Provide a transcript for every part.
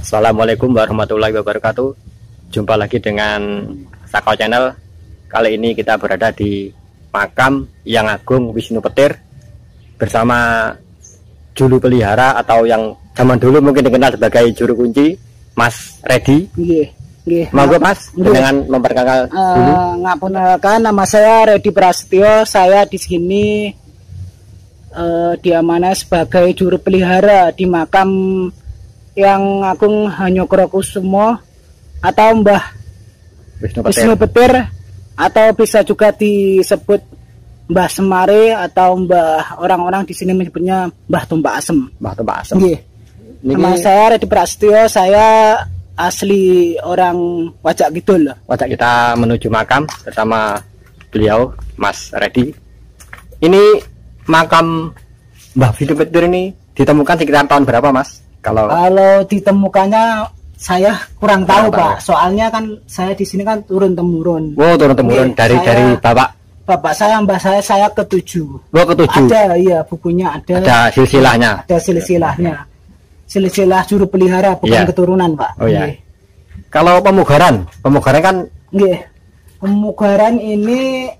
Assalamualaikum warahmatullahi wabarakatuh. Jumpa lagi dengan Sakau Channel. Kali ini kita berada di makam Yang Agung Wisnu Petir bersama juru pelihara atau yang zaman dulu mungkin dikenal sebagai juru kunci, Mas Redi. Monggo Mas, dengan memperkenalkan dulu. Ngapunten, nama saya Redi Prasetyo. Saya di sini diamanah sebagai juru pelihara di makam Yang Agung Hanyokrokusumo atau Mbah Wisnu Petir, atau bisa juga disebut Mbah Semare atau Mbah, orang-orang di sini menyebutnya Mbah Tumpak Asem. Mbah Tumpak Asem. Nama saya Redi Prasetyo, saya asli orang Wajak Kidul. Wajak, kita menuju makam bersama beliau, Mas Redi. Ini makam Mbah Wisnu Petir ini ditemukan sekitar tahun berapa, Mas? Kalau ditemukannya saya kurang tahu, Pak. Soalnya kan saya di sini kan turun temurun. Oh, turun temurun dari bapak saya, mbah saya ketujuh. Oh, ketujuh. Ada, iya, bukunya ada. Ada silsilahnya. Ada silsilahnya. Silsilah juru pelihara, bukan keturunan, Pak. Oh iya. Kalau pemugaran kan? Pemugaran ini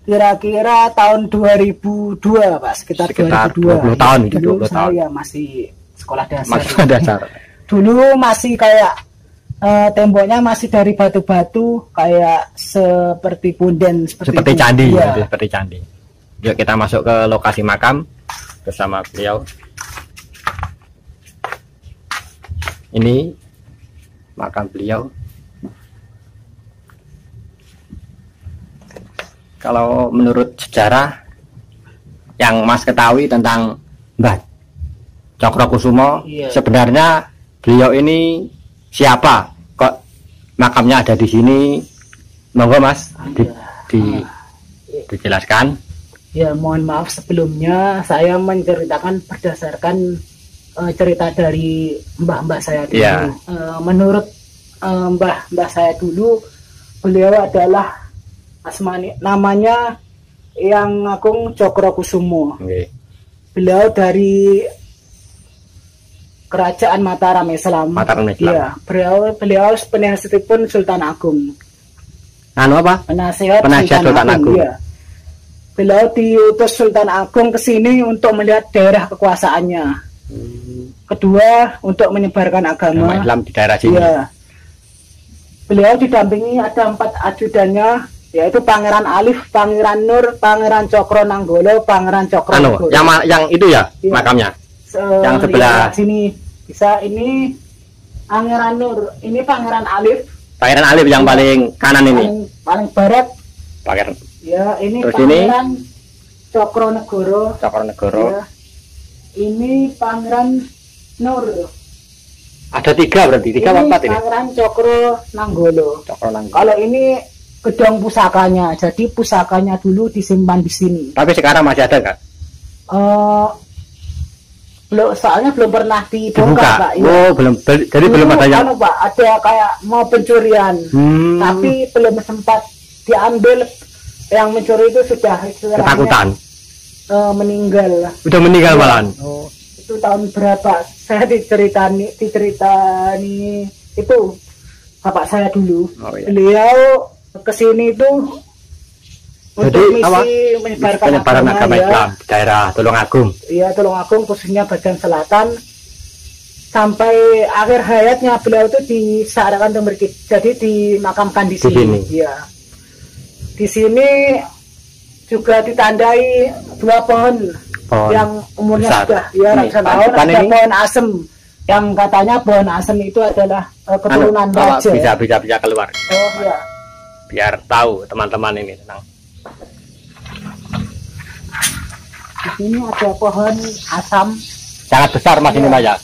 kira-kira tahun 2002, Pak. Sekitar 2002. 20 tahun. Dulu saya masih sekolah dasar. Dulu masih kayak temboknya masih dari batu-batu, kayak seperti punden, seperti candi, ya. Seperti candi. Yuk kita masuk ke lokasi makam bersama beliau. Ini makam beliau. Kalau menurut sejarah yang Mas ketahui tentang Mbah Cokrokusumo, sebenarnya beliau ini siapa? Kok makamnya ada di sini? Monggo Mas, dijelaskan. Ya, mohon maaf sebelumnya saya menceritakan berdasarkan cerita dari mbah-mbah saya dulu. Menurut mbah saya dulu, beliau adalah namanya Yang Agung Cokrokusumo. Beliau dari Kerajaan Mataram Islam. Iya, beliau penasihatipun Sultan Agung. Penasihat Sultan Agung. Ya. Beliau diutus Sultan Agung ke sini untuk melihat daerah kekuasaannya. Kedua, untuk menyebarkan agama Islam di daerah sini. Ya. Beliau didampingi ada 4 ajudannya, yaitu Pangeran Alif, Pangeran Nur, Pangeran Cokro Nanggolo, Pangeran Cokro Nanggolo. Yang itu ya, makamnya. Yang sebelah sini bisa, ini Pangeran Nur, ini Pangeran Alif. Pangeran Alif yang paling kanan ini. Paling barat. Pangeran. Ya, ini terus Pangeran Cokronegoro. Ya. Ini Pangeran Nur. Ada 3 berarti, 3 atau 4 ini? Pangeran Cokro Nanggolo. Kalau ini gedung pusakanya, jadi pusakanya dulu disimpan di sini. Tapi sekarang masih ada nggak? Soalnya belum pernah dibongkar, Pak. Oh, belum. Jadi belum ada yang. Pak, ada kayak mau pencurian, tapi belum sempat diambil. Yang mencuri itu sudah ketakutan. Meninggal. Udah meninggal malahan. Oh, itu tahun berapa? Saya diceritani itu bapak saya dulu. Oh, iya. Beliau kesini itu untuk misi menyebarkan agama Islam di daerah Tulungagung. Iya, Tulungagung, khususnya bagian selatan. Sampai akhir hayatnya beliau itu disarankan untuk jadi dimakamkan di sini. Iya. Di sini juga ditandai 2 pohon yang umurnya sudah ratusan tahun. Ada pohon asem yang katanya pohon asem itu adalah keturunan raja. Bisa keluar. Oh iya. Biar tahu teman-teman ini tenang. Di sini ada pohon asam. Sangat besar Mas ini Mas ya.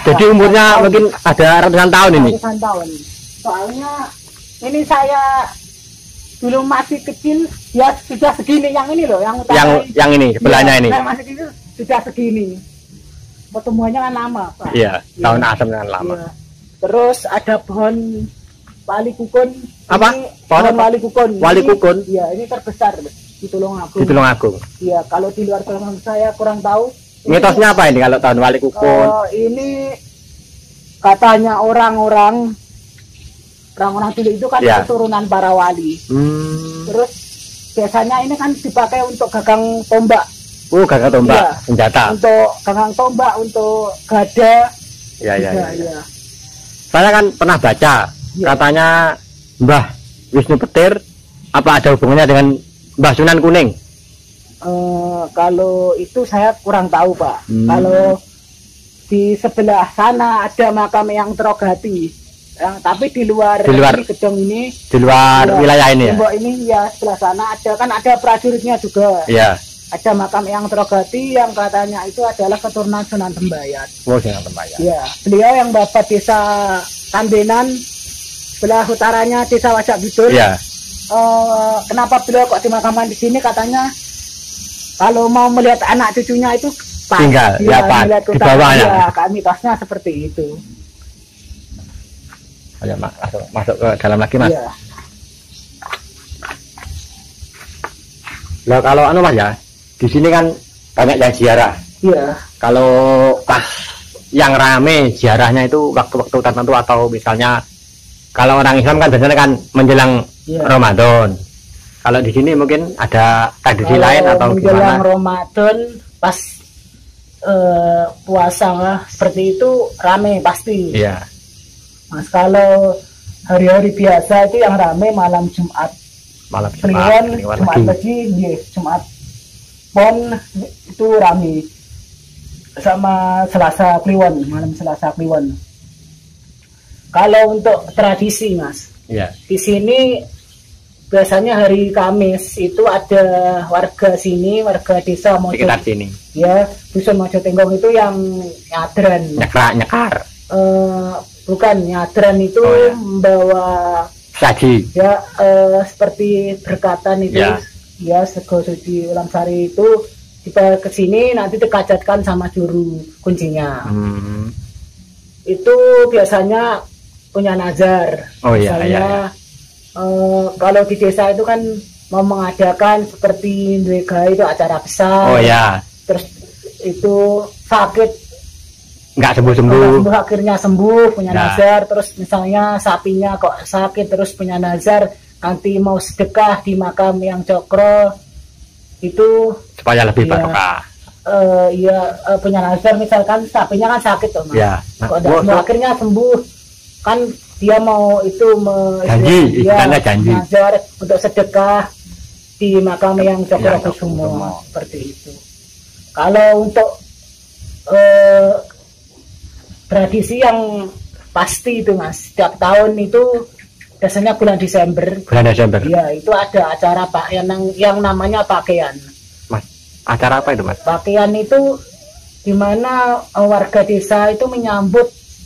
Jadi umurnya mungkin ada ratusan tahun ini. Ratusan tahun. Soalnya ini saya dulu masih kecil, ya sudah segini, yang ini loh, yang ini sebelahnya ini. Saya masih kecil sudah segini. Pertumbuhannya kan lama, Pak. Iya, tahun asam kan lama. Ya. Terus ada pohon wali kukun. Apa? Pohon wali kukun. Wali kukun. Iya, ini terbesar di Tulungagung. Di Tulungagung. Iya, kalau di luar Tulungagung saya kurang tahu. Mitosnya apa ini kalau tahun wali kukun? Ini katanya orang-orang dulu itu kan keturunan para wali. Terus biasanya ini kan dipakai untuk gagang tombak. Gagang tombak, ya, senjata. Untuk gagang tombak, untuk gada. Ya. Saya kan pernah baca, katanya Mbah Wisnu Petir, apa ada hubungannya dengan Mbah Sunan Kuning? Kalau itu saya kurang tahu, Pak. Kalau di sebelah sana ada makam yang Trogati, tapi di luar ini, gedung ini, di luar wilayah ini ya. Ini ya sebelah sana ada prajuritnya juga. Iya. Ada makam yang Trogati yang katanya itu adalah keturunan Sunan Tembayat. Sunan Tembayat. Iya. Beliau yang bapak desa Tandenan, sebelah utaranya desa Wajak Bidul. Iya. Kenapa beliau kok dimakamkan di sini? Katanya kalau mau melihat anak cucunya itu pas, tinggal ya, Pak, di bawahnya. Ya, kami tasnya seperti itu. Ayo masuk ke dalam lagi, Mas. Iya. Nah, kalau Mas ya, di sini kan banyak yang ziarah. Iya. Kalau pas yang rame ziarahnya itu waktu-waktu tertentu, atau misalnya kalau orang Islam kan biasanya kan menjelang Ramadan. Kalau di sini mungkin ada tradisi lain atau menjelang gimana? Ramadan pas puasa lah, seperti itu rame pasti. Iya. Mas, kalau hari-hari biasa itu yang rame malam Jumat. Malam Jumat lagi, Jumat Pon itu rame. Sama Selasa Kliwon, malam Selasa Kliwon. Kalau untuk tradisi, Mas, di sini biasanya hari Kamis itu ada warga sini, warga desa Mojo, sekitar sini. Ya, dusun Mojo Tenggong itu yang nyadran. Nyekar. Bukan nyadran itu, membawa saji. Ya, seperti berkatan itu. Ya, Sego Suci Ulam Sari itu kita ke sini nanti dikajatkan sama juru kuncinya. Itu biasanya punya nazar. Misalnya kalau di desa itu kan mau mengadakan seperti Ndwega itu acara besar. Terus itu sakit nggak sembuh-sembuh, akhirnya sembuh, punya nazar. Terus misalnya sapinya kok sakit, terus punya nazar nanti mau sedekah di makam yang Cokro itu supaya lebih barokah. Punya nazar, misalkan sapinya kan sakit tuh, Mas. Kok akhirnya sembuh, kan dia mau itu janji nazar untuk sedekah di makam yang Cokro Kusumo, seperti itu. Kalau untuk tradisi yang pasti itu, Mas, setiap tahun itu biasanya bulan Desember. Ya, itu ada acara yang namanya pakaian. Mas, acara apa itu, Mas? Pakaian itu dimana warga desa itu menyambut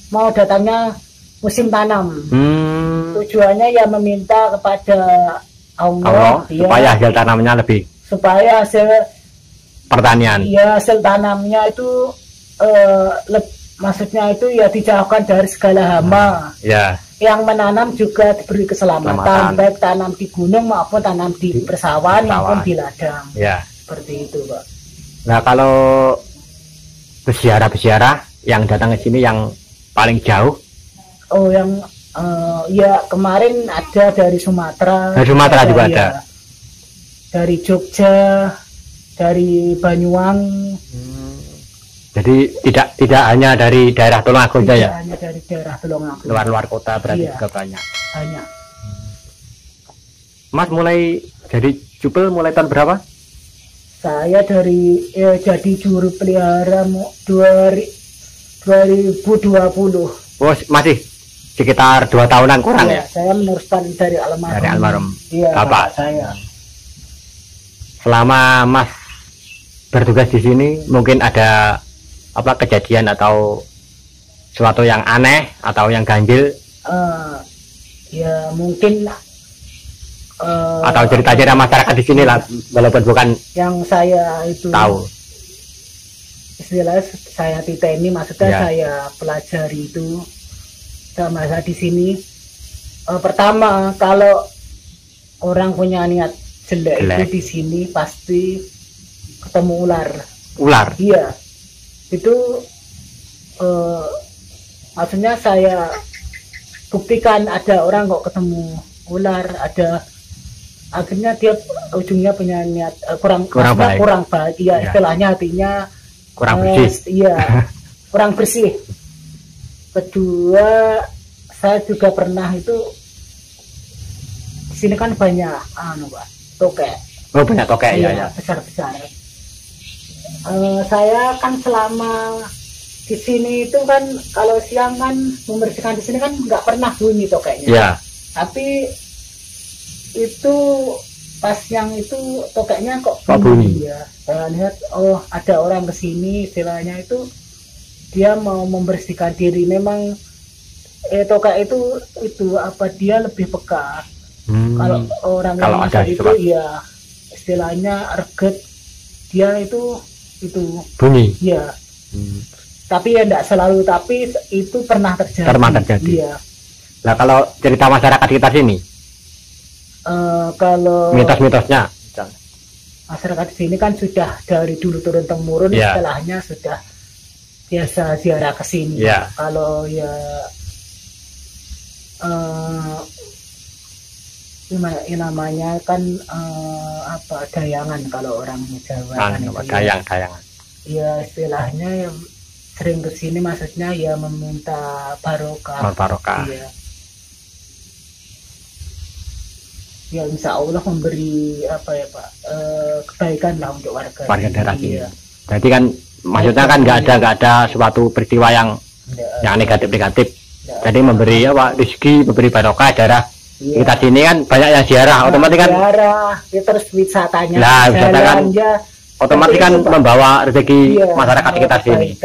mau datangnya musim tanam. Tujuannya ya meminta kepada Allah supaya hasil tanamnya supaya hasil pertanian. Iya, hasil tanamnya itu maksudnya itu ya dijauhkan dari segala hama. Yang menanam juga diberi keselamatan, baik tanam di gunung maupun tanam di persawahan maupun di ladang. Seperti itu, Pak. Nah, kalau peziarah yang datang ke sini yang paling jauh? Yang ya kemarin ada dari Sumatera. Dari Sumatera juga ada. Dari Jogja, dari Banyuwangi. Jadi tidak hanya dari daerah Tulungagung saja. Tidak hanya dari daerah Tulungagung. Luar kota berarti juga banyak. Banyak. Mas mulai jadi jupel mulai tahun berapa? Saya jadi juru pelihara 2020. Masih sekitar 2 tahunan kurang ya? Saya meneruskan dari almarhum. Iya, Bapak saya. Selama Mas bertugas di sini mungkin ada kejadian atau sesuatu yang aneh atau yang ganjil? Ya mungkin atau cerita-cerita masyarakat di sini lah, walaupun bukan yang saya itu tahu. Istilahnya saya titeni, maksudnya saya pelajari itu sama saya di sini. Pertama, kalau orang punya niat jelek itu di sini pasti ketemu ular. Ular? Iya. Itu maksudnya saya buktikan ada orang kok ketemu ular, ada akhirnya dia ujungnya punya niat kurang baik ya, istilahnya hatinya kurang bersih. Iya, kurang bersih. Kedua, saya juga pernah itu di sini kan banyak Pak, tokek. Oh, banyak tokek ya. Besar-besar. Saya kan selama di sini itu kan kalau siang kan membersihkan di sini kan nggak pernah bunyi tokeknya. Iya. Tapi itu pas yang itu tokeknya kok bunyi ya. Saya lihat ada orang kesini, istilahnya itu dia mau membersihkan diri. Memang tokek itu apa dia lebih peka. Kalau orang yang ada itu ya istilahnya reget, dia itu bunyi ya. Tapi ya enggak selalu, tapi itu pernah terjadi. Iya. Nah, kalau cerita masyarakat kita sini, kalau mitos-mitosnya, masyarakat di sini kan sudah dari dulu turun temurun, istilahnya sudah biasa ziarah ke sini. Kalau ya gimana namanya kan apa dayangan kalau orang Jawa kan itu dayangan. Ya istilahnya yang sering ke sini maksudnya ya meminta barokah. Iya. Ya insya Allah memberi apa ya Pak kebaikan lah untuk warga daerah ini. Berarti kan maksudnya kan nggak ada suatu peristiwa yang negatif. Jadi memberi apa rezeki, memberi barokah daerah kita sini kan banyak yang ziarah, otomatis kan ya, terus wisatanya. Nah, wisata kan otomatis kan membawa rezeki masyarakat kita sini.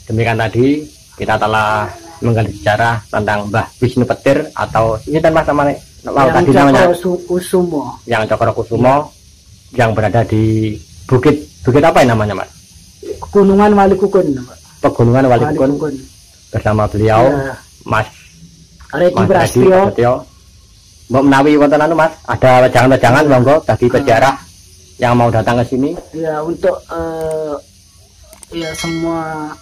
Demikian tadi kita telah menggali sejarah tentang Mbah Wisnu Petir atau ini kan Mas namanya tadi namanya yang Cokrokusumo yang berada di bukit apa yang namanya Mas? Pegunungan Walikukun. Pegunungan Walikukun bersama beliau Mas Redi Prasetyo. Mbok menawi wonten anu Mas, ada wejangan-wejangan monggo bagi peziarah yang mau datang ke sini. Ya untuk ya semua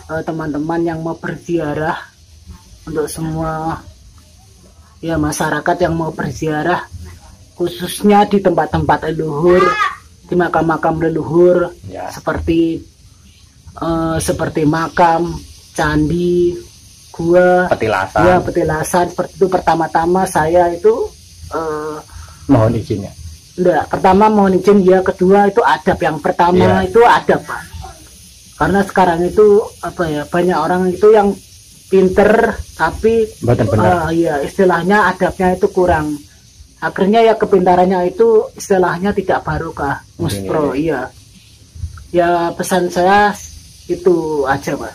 teman-teman yang mau berziarah, untuk semua ya masyarakat yang mau berziarah, khususnya di tempat-tempat leluhur, di makam-makam leluhur, seperti makam, candi, gua, petilasan seperti itu. Pertama-tama saya itu mohon izinnya. Enggak, pertama mohon izin ya, kedua itu adab. Yang pertama itu adab Pak. Karena sekarang itu apa ya, banyak orang itu yang pinter tapi ya istilahnya adabnya itu kurang. Akhirnya ya kepintarannya itu istilahnya tidak barokah, muspro. Iya. Ya pesan saya itu aja Pak.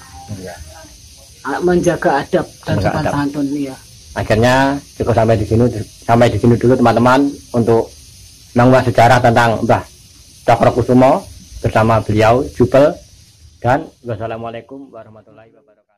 Menjaga adab dan sopan santun ya. Akhirnya cukup sampai di sini dulu teman-teman untuk mengulas sejarah tentang Mbah Cokrokusumo bersama beliau Jupel, dan wassalamualaikum warahmatullahi wabarakatuh.